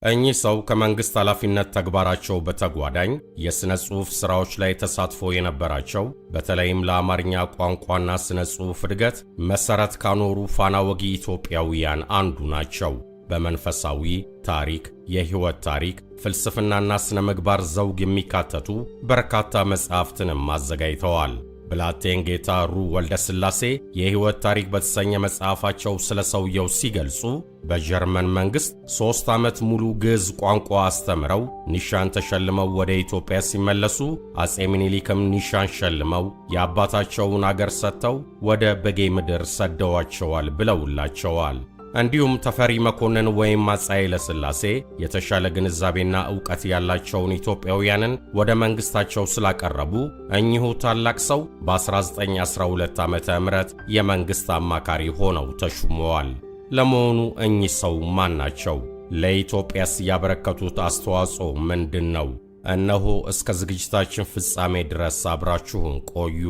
እኚህ ሰው ከመንግስት ኃላፊነት ተግባራቸው በተጓዳኝ የሥነ ጽሑፍ ሥራዎች ላይ ተሳትፎ የነበራቸው በተለይም ለአማርኛ ቋንቋና ሥነ ጽሑፍ እድገት መሠረት ካኖሩ ፋና ወጊ ኢትዮጵያውያን አንዱ ናቸው። በመንፈሳዊ ታሪክ፣ የሕይወት ታሪክ፣ ፍልስፍናና ሥነ ምግባር ዘውግ የሚካተቱ በርካታ መጻሕፍትንም አዘጋጅተዋል። ብላቴን ጌታ ሩ ወልደ ሥላሴ የሕይወት ታሪክ በተሰኘ መጽሐፋቸው ስለ ሰውየው ሲገልጹ በጀርመን መንግሥት 3 ዓመት ሙሉ ግዕዝ ቋንቋ አስተምረው ኒሻን ተሸልመው ወደ ኢትዮጵያ ሲመለሱ አጼ ምኒልክም ኒሻን ሸልመው የአባታቸውን አገር ሰጥተው ወደ በጌ ምድር ሰደዋቸዋል ብለውላቸዋል። እንዲሁም ተፈሪ መኮንን ወይም አፄ ኃይለ ሥላሴ የተሻለ ግንዛቤና ዕውቀት ያላቸውን ኢትዮጵያውያንን ወደ መንግሥታቸው ስላቀረቡ እኚሁ ታላቅ ሰው በ1912 ዓመተ ምህረት የመንግሥት አማካሪ ሆነው ተሹመዋል። ለመሆኑ እኚህ ሰው ማን ናቸው? ለኢትዮጵያስ ያበረከቱት አስተዋጽኦ ምንድን ነው? እነሆ እስከ ዝግጅታችን ፍጻሜ ድረስ አብራችሁን ቆዩ።